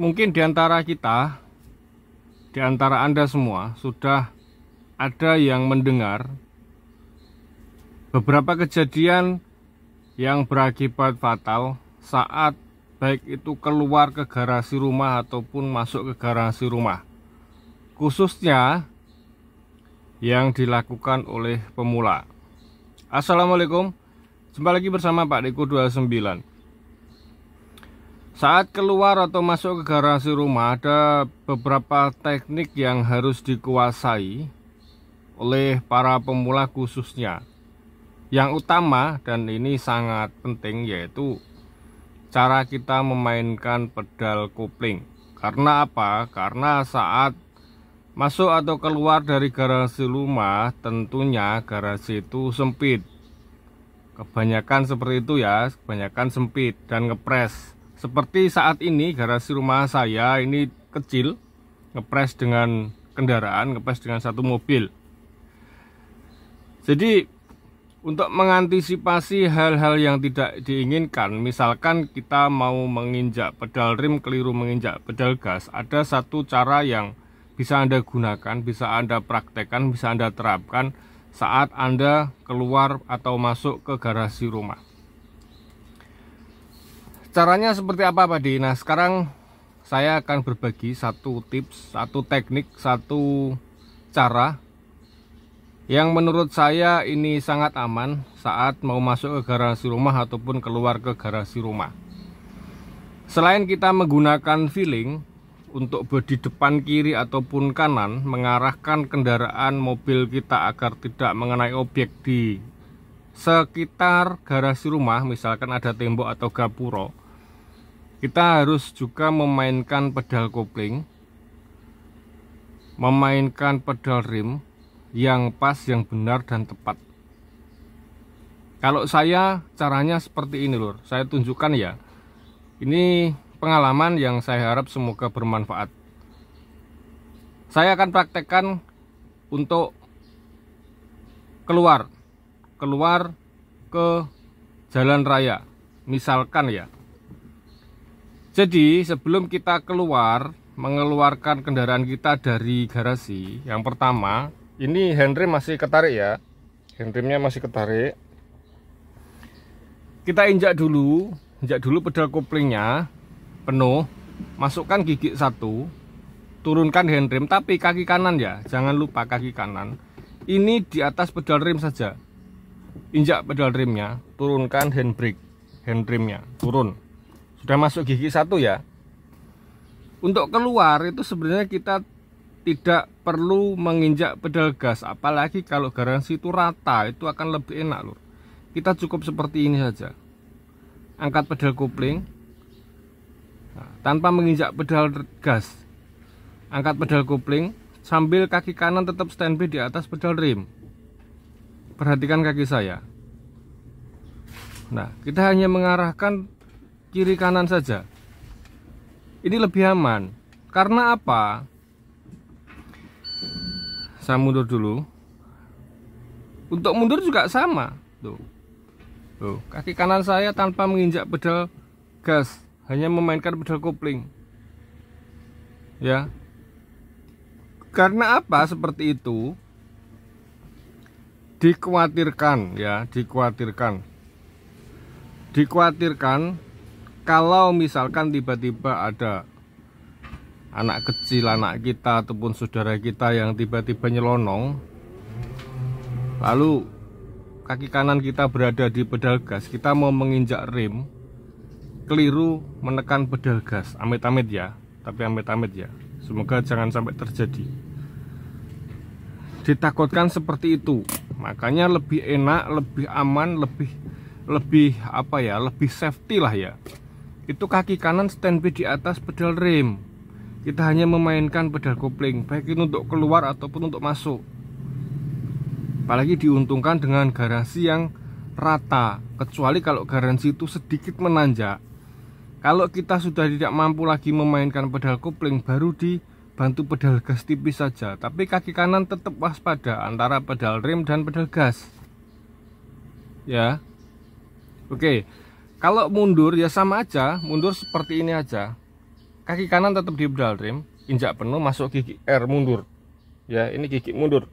Mungkin di antara kita, di antara Anda semua sudah ada yang mendengar beberapa kejadian yang berakibat fatal saat baik itu keluar ke garasi rumah ataupun masuk ke garasi rumah, khususnya yang dilakukan oleh pemula. Assalamualaikum, jumpa lagi bersama Pak Deko 29. Saat keluar atau masuk ke garasi rumah, ada beberapa teknik yang harus dikuasai oleh para pemula khususnya. Yang utama dan ini sangat penting yaitu cara kita memainkan pedal kopling. Karena apa? Karena saat masuk atau keluar dari garasi rumah, tentunya garasi itu sempit. Kebanyakan seperti itu ya, kebanyakan sempit dan ngepres. Seperti saat ini garasi rumah saya ini kecil, ngepres dengan kendaraan, ngepres dengan satu mobil. Jadi untuk mengantisipasi hal-hal yang tidak diinginkan, misalkan kita mau menginjak pedal rem keliru menginjak pedal gas, ada satu cara yang bisa Anda gunakan, bisa Anda praktekkan, bisa Anda terapkan saat Anda keluar atau masuk ke garasi rumah. Caranya seperti apa Pak Di? Nah, sekarang saya akan berbagi satu tips, satu teknik, satu cara yang menurut saya ini sangat aman saat mau masuk ke garasi rumah ataupun keluar ke garasi rumah. Selain kita menggunakan feeling untuk bodi depan kiri ataupun kanan, mengarahkan kendaraan mobil kita agar tidak mengenai objek di sekitar garasi rumah, misalkan ada tembok atau gapuro, kita harus juga memainkan pedal kopling, memainkan pedal rem yang pas, yang benar dan tepat. Kalau saya caranya seperti ini lur, saya tunjukkan ya. Ini pengalaman yang saya harap semoga bermanfaat. Saya akan praktekkan untuk keluar ke jalan raya, misalkan ya. Jadi sebelum kita keluar, mengeluarkan kendaraan kita dari garasi, yang pertama ini handrem masih ketarik ya, handremnya masih ketarik. Kita injak dulu pedal koplingnya penuh, masukkan gigi 1, turunkan handrem, tapi kaki kanan ya, jangan lupa kaki kanan. Ini di atas pedal rem saja, injak pedal remnya, turunkan handbrake, handremnya turun. Sudah masuk gigi 1 ya. Untuk keluar itu sebenarnya kita tidak perlu menginjak pedal gas, apalagi kalau garasi itu rata, itu akan lebih enak loh. Kita cukup seperti ini saja, angkat pedal kopling, nah, tanpa menginjak pedal gas, angkat pedal kopling sambil kaki kanan tetap standby di atas pedal rem. Perhatikan kaki saya. Nah, kita hanya mengarahkan kiri kanan saja. Ini lebih aman. Karena apa? Saya mundur dulu. Untuk mundur juga sama. Tuh, kaki kanan saya tanpa menginjak pedal gas, hanya memainkan pedal kopling. Ya. Karena apa seperti itu? Dikhawatirkan ya, dikhawatirkan kalau misalkan tiba-tiba ada anak kecil, anak kita ataupun saudara kita yang tiba-tiba nyelonong, lalu kaki kanan kita berada di pedal gas, kita mau menginjak rem, keliru menekan pedal gas, amit-amit ya, tapi amit-amit ya, semoga jangan sampai terjadi. Ditakutkan seperti itu, makanya lebih enak, lebih aman, lebih apa ya, lebih safety lah ya. Itu kaki kanan standby di atas pedal rem. Kita hanya memainkan pedal kopling, baik itu untuk keluar ataupun untuk masuk. Apalagi diuntungkan dengan garasi yang rata, kecuali kalau garasi itu sedikit menanjak. Kalau kita sudah tidak mampu lagi memainkan pedal kopling, baru dibantu pedal gas tipis saja. Tapi kaki kanan tetap waspada antara pedal rem dan pedal gas. Ya. Oke. Kalau mundur ya sama aja, mundur seperti ini aja. kaki kanan tetap di pedal rem, injak penuh, masuk gigi R, mundur. Ya, ini gigi mundur.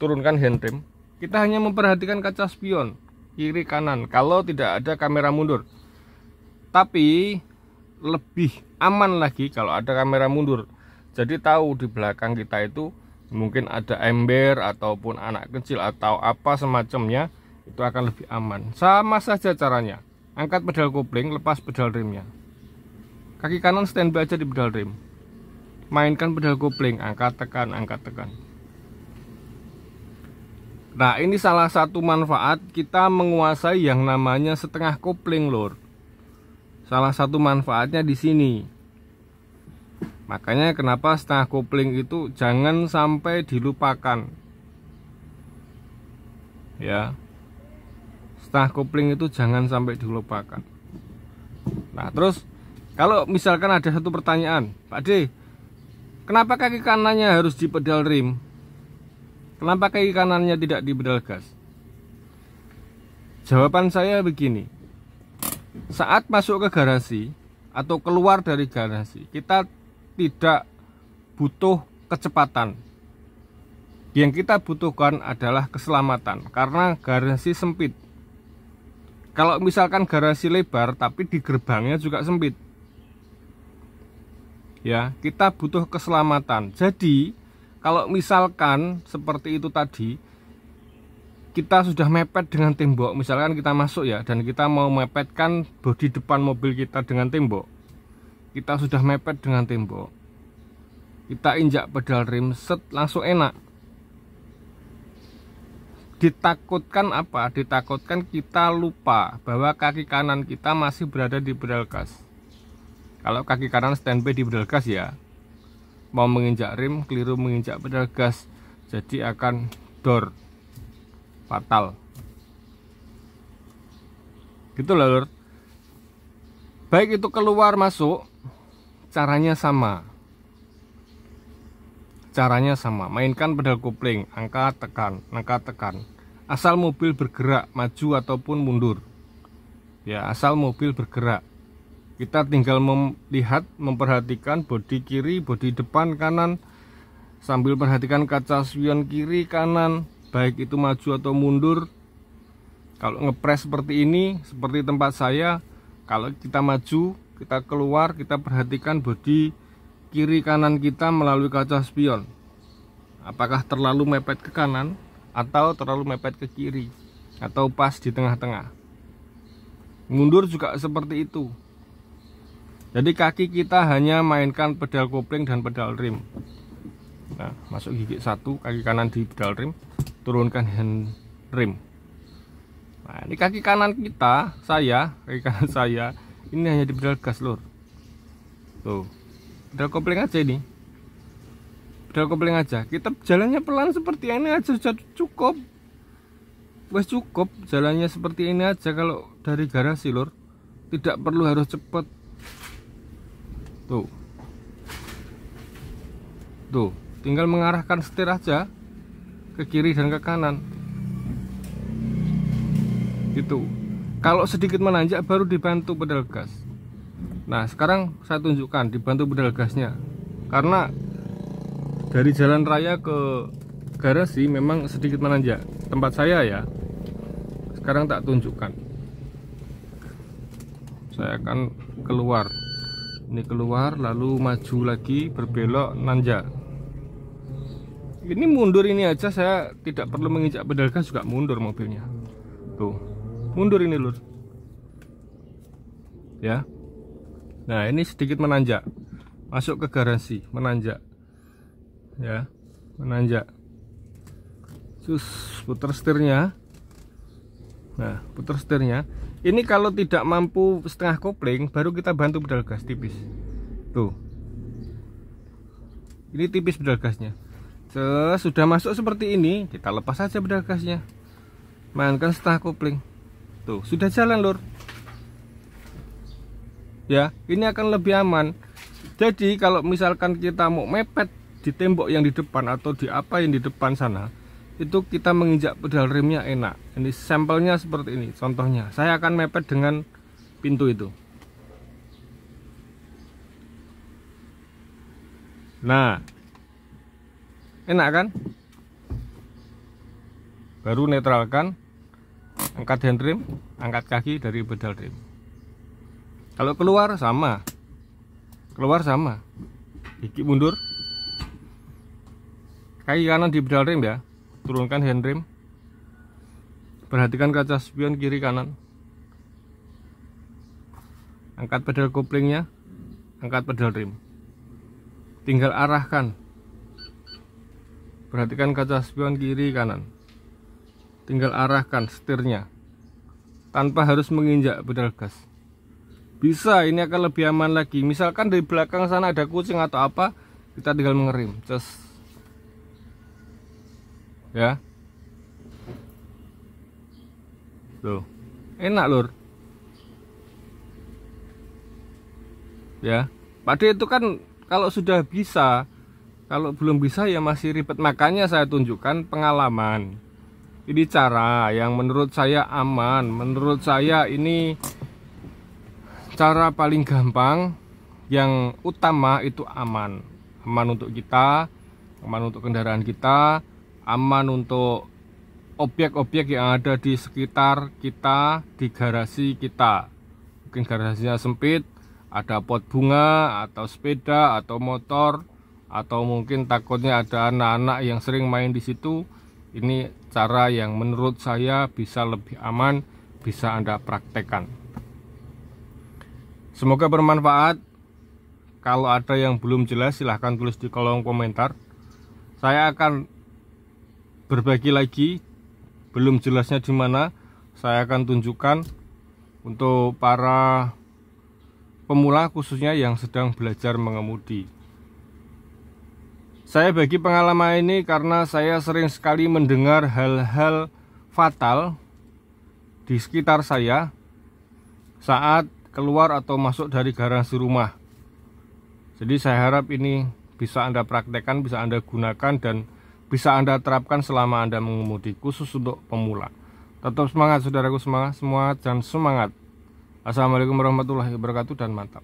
Turunkan handrem. Kita hanya memperhatikan kaca spion kiri kanan kalau tidak ada kamera mundur. Tapi lebih aman lagi kalau ada kamera mundur. Jadi tahu di belakang kita itu mungkin ada ember ataupun anak kecil atau apa semacamnya, itu akan lebih aman. Sama saja caranya. Angkat pedal kopling, lepas pedal remnya. Kaki kanan standby aja di pedal rem. Mainkan pedal kopling, angkat tekan, angkat tekan. Nah, ini salah satu manfaat kita menguasai yang namanya setengah kopling, lur. Salah satu manfaatnya di sini. Makanya kenapa setengah kopling itu jangan sampai dilupakan. Ya. Setengah kopling itu jangan sampai dilupakan. Nah, terus kalau misalkan ada satu pertanyaan, Pak D, kenapa kaki kanannya harus di pedal rem? Kenapa kaki kanannya tidak di pedal gas? Jawaban saya begini. Saat masuk ke garasi atau keluar dari garasi, kita tidak butuh kecepatan. Yang kita butuhkan adalah keselamatan, karena garasi sempit. Kalau misalkan garasi lebar tapi di gerbangnya juga sempit, ya, kita butuh keselamatan. Jadi kalau misalkan seperti itu tadi, kita sudah mepet dengan tembok, misalkan kita masuk ya, dan kita mau mepetkan bodi depan mobil kita dengan tembok, kita sudah mepet dengan tembok, kita injak pedal rem, set, langsung enak. Ditakutkan apa? Ditakutkan kita lupa bahwa kaki kanan kita masih berada di pedal gas. Kalau kaki kanan standby di pedal gas ya, mau menginjak rem, keliru menginjak pedal gas, jadi akan door, fatal. Gitu loh, lur. Baik itu keluar masuk, caranya sama. Caranya sama, mainkan pedal kopling, angkat tekan, angkat tekan. Asal mobil bergerak maju ataupun mundur. Ya, asal mobil bergerak. Kita tinggal melihat, memperhatikan bodi kiri, bodi depan, kanan, sambil perhatikan kaca spion kiri, kanan, baik itu maju atau mundur. Kalau ngepres seperti ini, seperti tempat saya, kalau kita maju, kita keluar, kita perhatikan bodi kiri kanan kita melalui kaca spion. Apakah terlalu mepet ke kanan atau terlalu mepet ke kiri, atau pas di tengah-tengah. Mundur juga seperti itu. Jadi kaki kita hanya mainkan pedal kopling dan pedal rem. Nah, masuk gigi 1, kaki kanan di pedal rem, turunkan hand rem. Nah, ini kaki kanan kita, kaki kanan saya, ini hanya di pedal gas, lur. Tuh, pedal kopling aja ini. Pedal kopling aja. Kita jalannya pelan seperti ini aja sudah cukup. Wes cukup, jalannya seperti ini aja kalau dari garasi, lur. Tidak perlu harus cepet. Tuh, tinggal mengarahkan setir aja ke kiri dan ke kanan. Gitu. Kalau sedikit menanjak baru dibantu pedal gas. Nah, sekarang saya tunjukkan dibantu pedal gasnya. Karena dari jalan raya ke garasi memang sedikit menanjak. Tempat saya ya. Sekarang tak tunjukkan. Saya akan keluar. Ini keluar lalu maju lagi, berbelok, nanjak. Ini mundur ini aja saya tidak perlu menginjak pedal gas juga mundur mobilnya. Tuh, mundur ini, lur. Ya. Nah, ini sedikit menanjak. Masuk ke garasi, menanjak. Ya, menanjak. Terus putar setirnya. Nah, putar setirnya. Ini kalau tidak mampu setengah kopling, baru kita bantu pedal gas tipis. Tuh, ini tipis pedal gasnya. Sudah masuk seperti ini, kita lepas saja pedal gasnya, mainkan setengah kopling. Tuh, sudah jalan, lur. Ya, ini akan lebih aman. Jadi kalau misalkan kita mau mepet di tembok yang di depan atau di apa yang di depan sana, itu kita menginjak pedal remnya enak. Ini sampelnya seperti ini. Contohnya, saya akan mepet dengan pintu itu. Nah, enak kan? Baru netralkan, angkat handrem, angkat kaki dari pedal rem. Kalau keluar sama, gigi mundur, kaki kanan di pedal rem ya, turunkan handrem, perhatikan kaca spion kiri kanan, angkat pedal koplingnya, angkat pedal rem, tinggal arahkan, perhatikan kaca spion kiri kanan, tinggal arahkan setirnya tanpa harus menginjak pedal gas. Bisa, ini akan lebih aman lagi. Misalkan dari belakang sana ada kucing atau apa, kita tinggal mengerem, cus. Ya. Loh, enak lur. Ya, Pakde itu kan kalau sudah bisa, kalau belum bisa ya masih ribet. Makanya saya tunjukkan pengalaman. Ini cara yang menurut saya aman, menurut saya ini cara paling gampang, yang utama itu aman. Aman untuk kita, aman untuk kendaraan kita, aman untuk objek-objek yang ada di sekitar kita, di garasi kita. Mungkin garasinya sempit, ada pot bunga, atau sepeda, atau motor, atau mungkin takutnya ada anak-anak yang sering main di situ. Ini cara yang menurut saya bisa lebih aman, bisa Anda praktekkan. Semoga bermanfaat. Kalau ada yang belum jelas silahkan tulis di kolom komentar. Saya akan berbagi lagi belum jelasnya di mana. Saya akan tunjukkan untuk para pemula khususnya yang sedang belajar mengemudi. Saya bagi pengalaman ini karena saya sering sekali mendengar hal-hal fatal di sekitar saya saat keluar atau masuk dari garasi rumah. Jadi saya harap ini bisa Anda praktekkan, bisa Anda gunakan, dan bisa Anda terapkan selama Anda mengemudi, khusus untuk pemula. Tetap semangat saudaraku, semangat dan semangat. Assalamualaikum warahmatullahi wabarakatuh dan mantap.